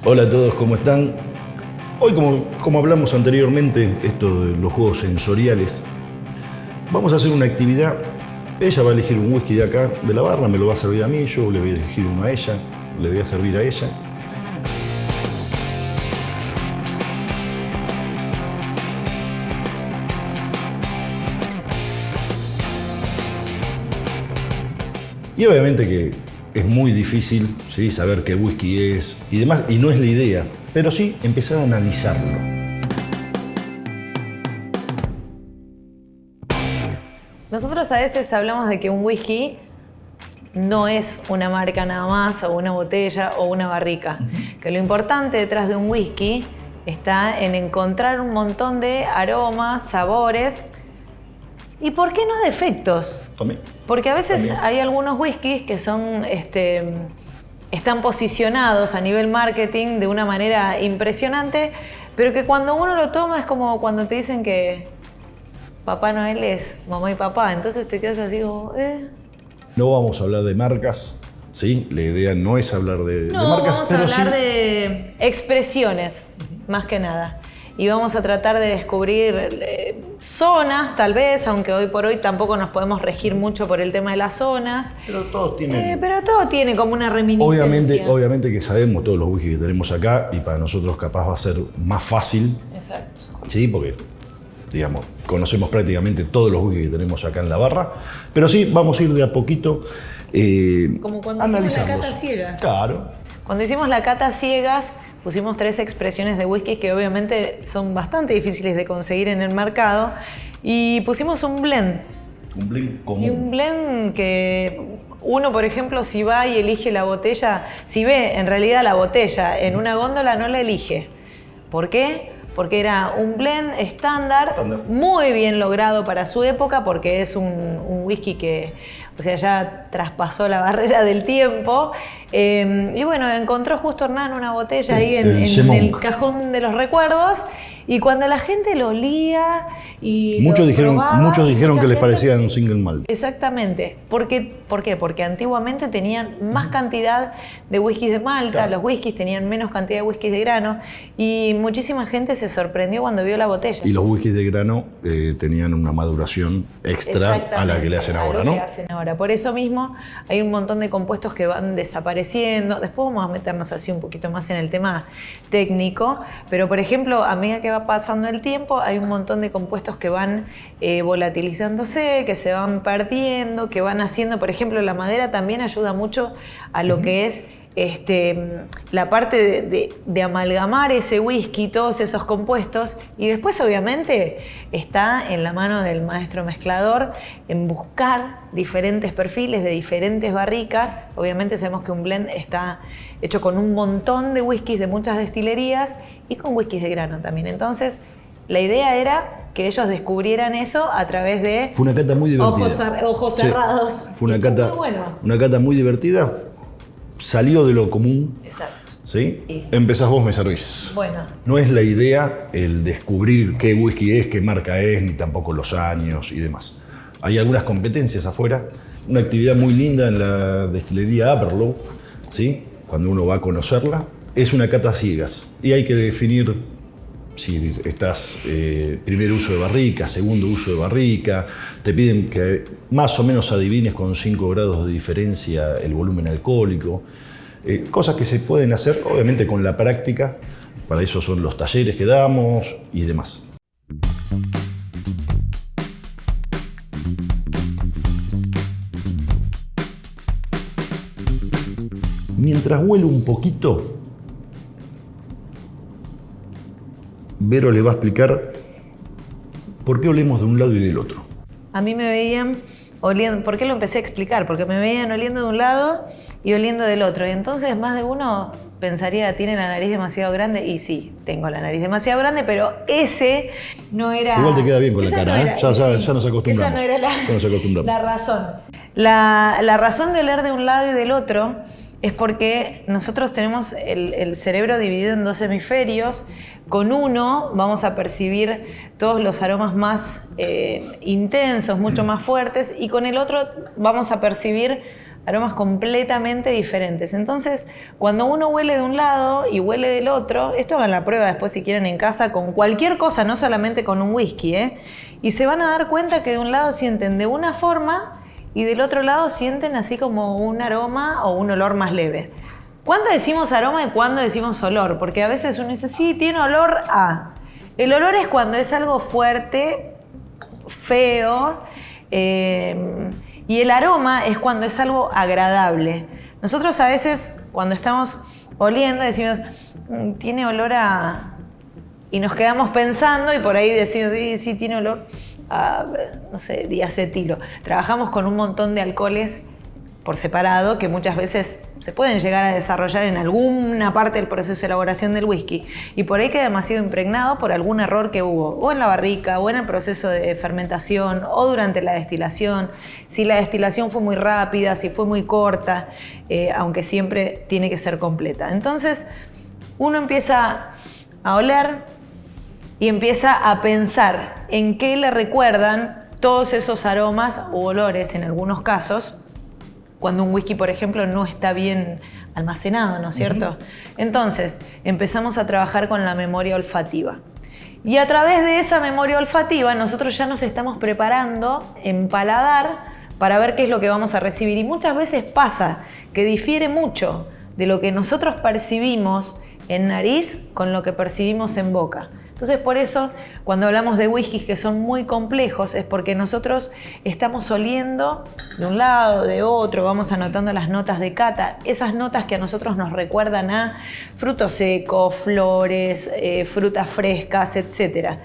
Hola a todos, ¿cómo están? Hoy, como hablamos anteriormente, esto de los juegos sensoriales, vamos a hacer una actividad. Ella va a elegir un whisky de acá, de la barra, me lo va a servir a mí, yo le voy a elegir uno a ella, le voy a servir a ella. Y obviamente que es muy difícil, ¿sí?, saber qué whisky es y demás, y no es la idea, pero sí empezar a analizarlo. Nosotros a veces hablamos de que un whisky no es una marca nada más, o una botella, o una barrica. Que lo importante detrás de un whisky está en encontrar un montón de aromas, sabores, y ¿por qué no defectos? También. Porque a veces También. hay algunos whiskies que son, están posicionados a nivel marketing de una manera impresionante, pero que cuando uno lo toma es como cuando te dicen que Papá Noel es mamá y papá, entonces te quedas así como, No vamos a hablar de marcas, ¿sí? La idea no es hablar de No, marcas, vamos a pero hablar sí de expresiones, más que nada. Y vamos a tratar de descubrir zonas, tal vez, aunque hoy por hoy tampoco nos podemos regir mucho por el tema de las zonas. Pero todos tienen... Pero todo tiene como una reminiscencia. Obviamente que sabemos todos los whisky que tenemos acá y para nosotros capaz va a ser más fácil. Exacto. Sí, porque, digamos, conocemos prácticamente todos los whisky que tenemos acá en la barra. Pero sí, vamos a ir de a poquito Como cuando hicimos la cata ciegas. Claro. Cuando hicimos la cata ciegas, pusimos 3 expresiones de whisky que obviamente son bastante difíciles de conseguir en el mercado. Y pusimos un blend. Un blend común. Y un blend que uno, por ejemplo, si va y elige la botella, si ve en realidad la botella en una góndola, no la elige. ¿Por qué? Porque era un blend estándar, muy bien logrado para su época, porque es un whisky que, o sea, ya traspasó la barrera del tiempo. Y bueno, encontró justo Hernán una botella ahí en el cajón de los recuerdos. Y cuando la gente lo olía y muchos dijeron que les gente... parecía un single malt. Exactamente. ¿Por qué? Porque antiguamente tenían más cantidad de whiskies de malta, claro. Los whiskies tenían menos cantidad de whiskies de grano y muchísima gente se sorprendió cuando vio la botella. Y los whiskies de grano tenían una maduración extra a la que le hacen ahora, ¿no? Que hacen ahora. Por eso mismo hay un montón de compuestos que van desapareciendo. Después vamos a meternos así un poquito más en el tema técnico, pero por ejemplo, a medida que va pasando el tiempo, hay un montón de compuestos que van volatilizándose, que se van perdiendo, que van haciendo, por ejemplo, la madera también ayuda mucho a lo que es la parte de amalgamar ese whisky, todos esos compuestos, y después obviamente está en la mano del maestro mezclador en buscar diferentes perfiles de diferentes barricas. Obviamente sabemos que un blend está hecho con un montón de whiskies de muchas destilerías y con whiskies de grano también. Entonces, la idea era que ellos descubrieran eso a través de... Fue una cata muy divertida. Ojos cerrados. Fue una cata muy bueno. Una cata muy divertida. Salió de lo común. Exacto. ¿Sí? Empezás vos, me servís. Bueno. No es la idea el descubrir qué whisky es, qué marca es, ni tampoco los años y demás. Hay algunas competencias afuera. Una actividad muy linda en la destilería Aperlow, ¿sí? Cuando uno va a conocerla, es una cata ciegas. Y hay que definir si estás primer uso de barrica, segundo uso de barrica. Te piden que más o menos adivines con 5 grados de diferencia el volumen alcohólico. Cosas que se pueden hacer, obviamente, con la práctica. Para eso son los talleres que damos y demás. Mientras huele un poquito, Vero le va a explicar por qué olemos de un lado y del otro. A mí me veían oliendo, ¿por qué lo empecé a explicar? Porque me veían oliendo de un lado y oliendo del otro. Y entonces más de uno pensaría, tiene la nariz demasiado grande. Y sí, tengo la nariz demasiado grande, pero ese no era... Igual te queda bien con la cara, no era, ya nos acostumbramos. Esa no era la razón. La razón de oler de un lado y del otro es porque nosotros tenemos el cerebro dividido en 2 hemisferios. Con uno vamos a percibir todos los aromas más intensos, mucho más fuertes, y con el otro vamos a percibir aromas completamente diferentes. Entonces, cuando uno huele de un lado y huele del otro, esto hagan la prueba después si quieren en casa con cualquier cosa, no solamente con un whisky, y se van a dar cuenta que de un lado sienten de una forma y del otro lado sienten así como un aroma o un olor más leve. ¿Cuándo decimos aroma y cuándo decimos olor? Porque a veces uno dice, sí, tiene olor a... El olor es cuando es algo fuerte, feo, y el aroma es cuando es algo agradable. Nosotros a veces, cuando estamos oliendo, decimos, tiene olor a... Y nos quedamos pensando y por ahí decimos, sí, tiene olor a, no sé, diacetilo. Trabajamos con un montón de alcoholes por separado, que muchas veces se pueden llegar a desarrollar en alguna parte del proceso de elaboración del whisky, y por ahí queda demasiado impregnado por algún error que hubo, o en la barrica, o en el proceso de fermentación, o durante la destilación, si la destilación fue muy rápida, si fue muy corta, aunque siempre tiene que ser completa. Entonces, uno empieza a oler y empieza a pensar en qué le recuerdan todos esos aromas u olores en algunos casos, cuando un whisky, por ejemplo, no está bien almacenado, ¿no es cierto? Entonces, empezamos a trabajar con la memoria olfativa. Y a través de esa memoria olfativa, nosotros ya nos estamos preparando en paladar para ver qué es lo que vamos a recibir. Y muchas veces pasa que difiere mucho de lo que nosotros percibimos en nariz con lo que percibimos en boca. Entonces, por eso, cuando hablamos de whiskies que son muy complejos, es porque nosotros estamos oliendo de un lado, de otro, vamos anotando las notas de cata, esas notas que a nosotros nos recuerdan a frutos secos, flores, frutas frescas, etc.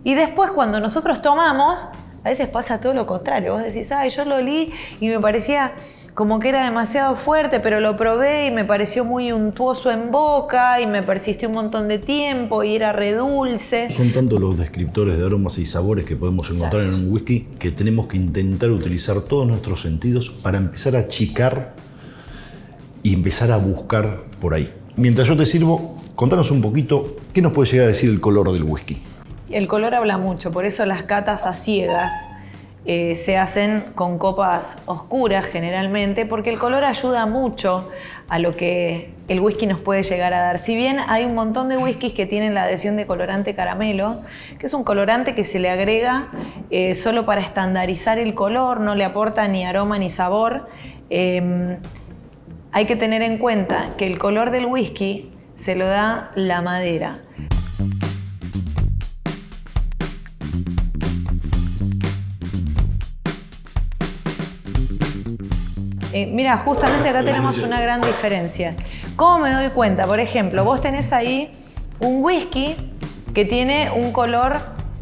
Y después, cuando nosotros tomamos, a veces pasa todo lo contrario. Vos decís, yo lo olí y me parecía como que era demasiado fuerte, pero lo probé y me pareció muy untuoso en boca y me persistió un montón de tiempo y era redulce. Son tantos los descriptores de aromas y sabores que podemos encontrar en un whisky que tenemos que intentar utilizar todos nuestros sentidos para empezar a achicar y empezar a buscar por ahí. Mientras yo te sirvo, contanos un poquito qué nos puede llegar a decir el color del whisky. El color habla mucho, por eso las catas a ciegas se hacen con copas oscuras generalmente, porque el color ayuda mucho a lo que el whisky nos puede llegar a dar. Si bien hay un montón de whiskies que tienen la adhesión de colorante caramelo, que es un colorante que se le agrega solo para estandarizar el color, no le aporta ni aroma ni sabor, hay que tener en cuenta que el color del whisky se lo da la madera. Mira, justamente acá tenemos una gran diferencia. ¿Cómo me doy cuenta? Por ejemplo, vos tenés ahí un whisky que tiene un color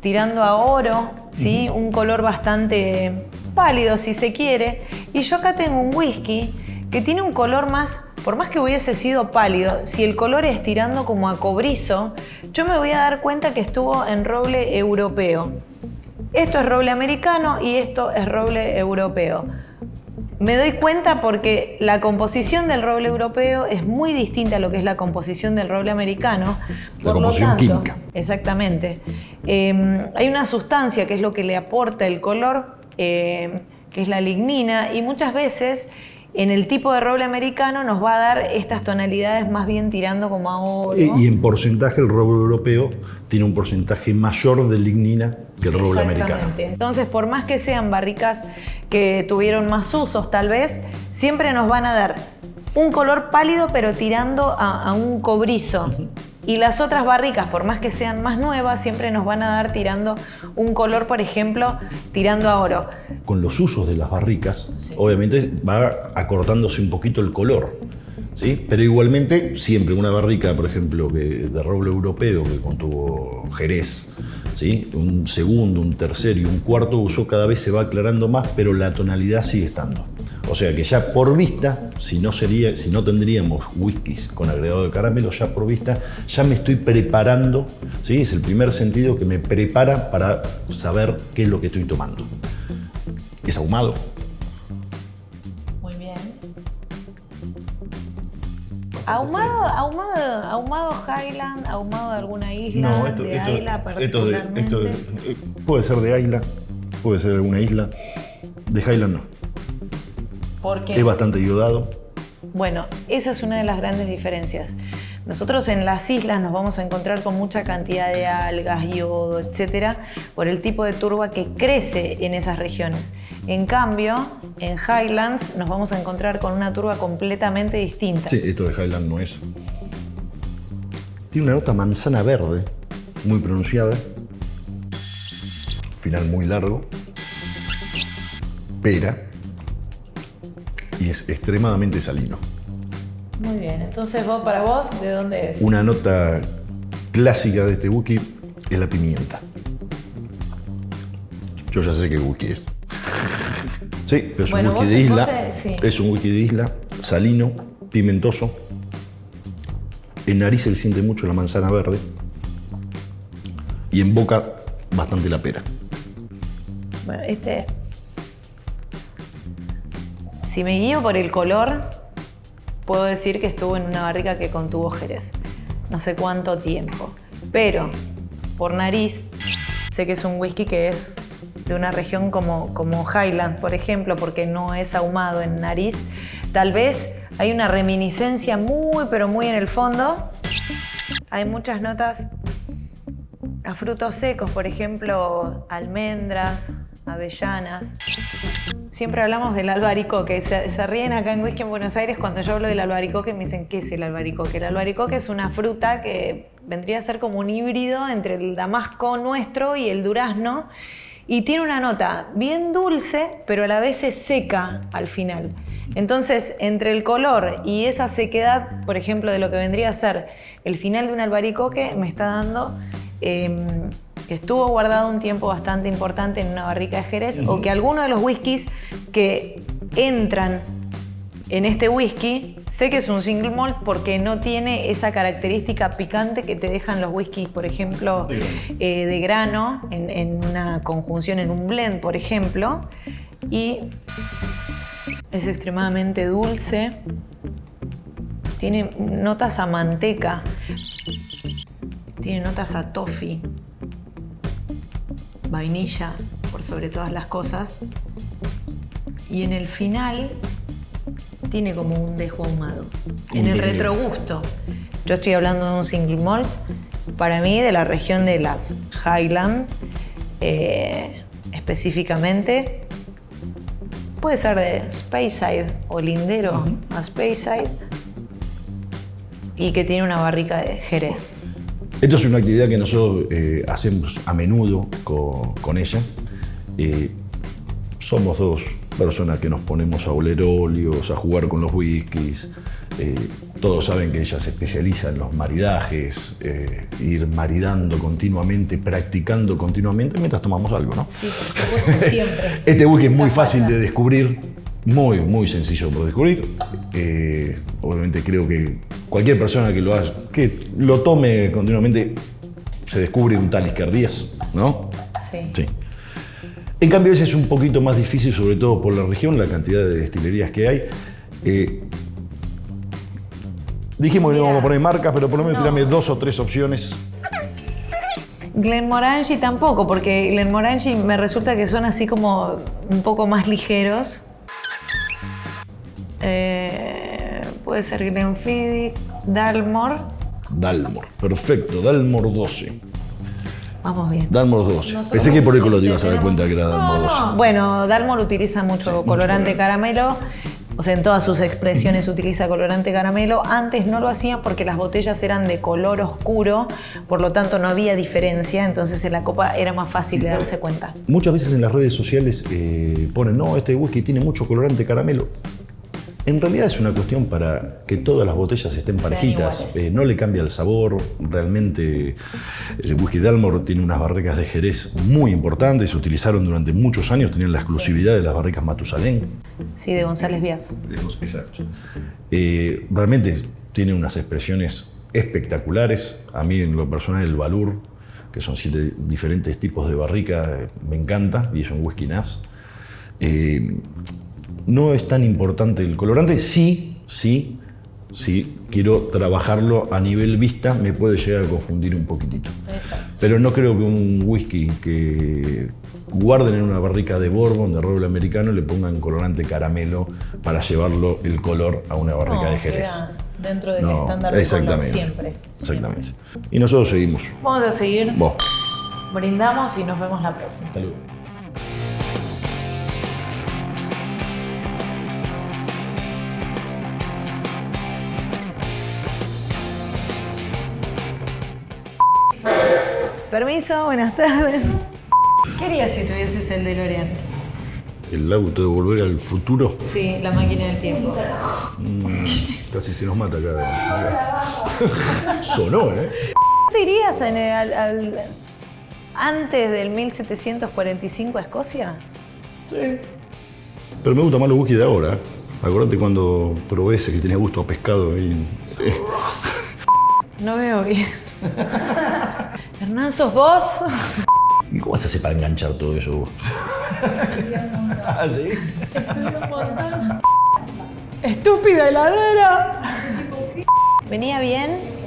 tirando a oro, ¿sí? Un color bastante pálido, si se quiere. Y yo acá tengo un whisky que tiene un color más, por más que hubiese sido pálido, si el color es tirando como a cobrizo, yo me voy a dar cuenta que estuvo en roble europeo. Esto es roble americano y esto es roble europeo. Me doy cuenta porque la composición del roble europeo es muy distinta a lo que es la composición del roble americano. La composición química. Exactamente. Hay una sustancia que es lo que le aporta el color, que es la lignina, y muchas veces en el tipo de roble americano nos va a dar estas tonalidades más bien tirando como a oro. Y en porcentaje el roble europeo tiene un porcentaje mayor de lignina que el roble americano. Entonces, por más que sean barricas que tuvieron más usos tal vez, siempre nos van a dar un color pálido pero tirando a un cobrizo. Y las otras barricas, por más que sean más nuevas, siempre nos van a dar tirando un color, por ejemplo, tirando a oro. Con los usos de las barricas, sí, obviamente va acortándose un poquito el color, ¿sí? Pero igualmente, siempre una barrica, por ejemplo, de roble europeo, que contuvo Jerez, ¿sí? Un segundo, un tercer y un cuarto uso, cada vez se va aclarando más, pero la tonalidad sigue estando. O sea que ya por vista, si no tendríamos whiskies con agregado de caramelo, ya por vista, ya me estoy preparando, ¿sí? Es el primer sentido que me prepara para saber qué es lo que estoy tomando. Es ahumado. Muy bien. Ahumado Highland, ahumado de alguna isla, no, esto puede ser de Islay, puede ser de alguna isla, de Highland no. ¿Por qué? Es bastante iodado. Bueno, esa es una de las grandes diferencias. Nosotros en las islas nos vamos a encontrar con mucha cantidad de algas, yodo, etcétera, por el tipo de turba que crece en esas regiones. En cambio, en Highlands nos vamos a encontrar con una turba completamente distinta. Sí, esto de Highland no es. Tiene una nota manzana verde, muy pronunciada. Final muy largo. Pera. Y es extremadamente salino. Muy bien, entonces para vos, ¿de dónde es? Una nota clásica de este whisky es la pimienta. Yo ya sé qué whisky es. Sí, pero es un whisky de isla. Sí. Es un whisky de isla, salino, pimentoso. En nariz se le siente mucho la manzana verde. Y en boca, bastante la pera. Bueno, si me guío por el color, puedo decir que estuvo en una barrica que contuvo Jerez. No sé cuánto tiempo. Pero, por nariz, sé que es un whisky que es de una región como Highland, por ejemplo, porque no es ahumado en nariz. Tal vez hay una reminiscencia muy, pero muy en el fondo. Hay muchas notas a frutos secos, por ejemplo, almendras, avellanas. Siempre hablamos del albaricoque. Se ríen acá en Whisky en Buenos Aires cuando yo hablo del albaricoque, me dicen, ¿qué es el albaricoque? El albaricoque es una fruta que vendría a ser como un híbrido entre el damasco nuestro y el durazno, y tiene una nota bien dulce, pero a la vez es seca al final. Entonces, entre el color y esa sequedad, por ejemplo, de lo que vendría a ser el final de un albaricoque, me está dando que estuvo guardado un tiempo bastante importante en una barrica de Jerez, o que alguno de los whiskies que entran en este whisky, sé que es un single malt porque no tiene esa característica picante que te dejan los whiskies, por ejemplo, de grano, en una conjunción, en un blend, por ejemplo, y es extremadamente dulce, tiene notas a manteca, tiene notas a toffee, vainilla, por sobre todas las cosas, y en el final tiene como un dejo ahumado. En el retrogusto, yo estoy hablando de un single malt, para mí de la región de las Highland, específicamente, puede ser de Speyside o Lindero a Speyside, y que tiene una barrica de Jerez. Esto es una actividad que nosotros hacemos a menudo con ella. Somos dos personas que nos ponemos a oler óleos, a jugar con los whiskies. Todos saben que ella se especializa en los maridajes, ir maridando continuamente, practicando continuamente mientras tomamos algo, ¿no? Sí, por supuesto, siempre. Este whisky es muy fácil de descubrir, muy sencillo por descubrir. Obviamente creo que cualquier persona que lo tome continuamente se descubre un Talisker 10, ¿no? Sí. En cambio, ese es un poquito más difícil, sobre todo por la región, la cantidad de destilerías que hay. Dijimos que no vamos a poner marcas, pero por lo menos tirame 2 o 3 opciones. Glenmorangie tampoco, porque Glenmorangie me resulta que son así como un poco más ligeros. Puede ser Glenfiddich, Dalmor. Perfecto, Dalmor 12. Vamos bien. Dalmor 12. Pensé que por el color te ibas a dar cuenta que era Dalmor 12. No. Bueno, Dalmor utiliza mucho colorante caramelo. O sea, en todas sus expresiones utiliza colorante caramelo. Antes no lo hacían porque las botellas eran de color oscuro, por lo tanto no había diferencia, entonces en la copa era más fácil de darse cuenta. Muchas veces en las redes sociales ponen, no, este whisky tiene mucho colorante caramelo. En realidad es una cuestión para que todas las botellas estén parejitas, no le cambia el sabor. Realmente el whisky Dalmor tiene unas barricas de Jerez muy importantes, se utilizaron durante muchos años, tenían la exclusividad de las barricas Matusalén. Sí, de González Víaz. Exacto. Realmente tiene unas expresiones espectaculares. A mí en lo personal el Valur, que son 7 diferentes tipos de barrica, me encanta y es un whisky NAS. No es tan importante el colorante, sí, si quiero trabajarlo a nivel vista, me puede llegar a confundir un poquitito. Exacto. Pero no creo que un whisky que guarden en una barrica de bourbon, de roble americano, le pongan colorante caramelo para llevarlo el color a una barrica de Jerez. Queda dentro del estándar de color siempre. Exactamente. Y nosotros seguimos. Vamos a seguir. Vos. Brindamos y nos vemos la próxima. Hasta luego. Permiso, buenas tardes. ¿Qué harías si tuvieses el DeLorean? El auto de Volver al Futuro. Sí, la máquina del tiempo. Casi se nos mata acá. Sonó, ¿eh? ¿Te irías antes del 1745 a Escocia? Sí. Pero me gusta más los whisky de ahora. Acordate cuando probé ese que tenía gusto a pescado. Sí. No veo bien. Hernán, ¿sos vos? ¿Y cómo se hace para enganchar todo eso vos? ¿Ah, sí? ¡Estúpida heladera! Venía bien.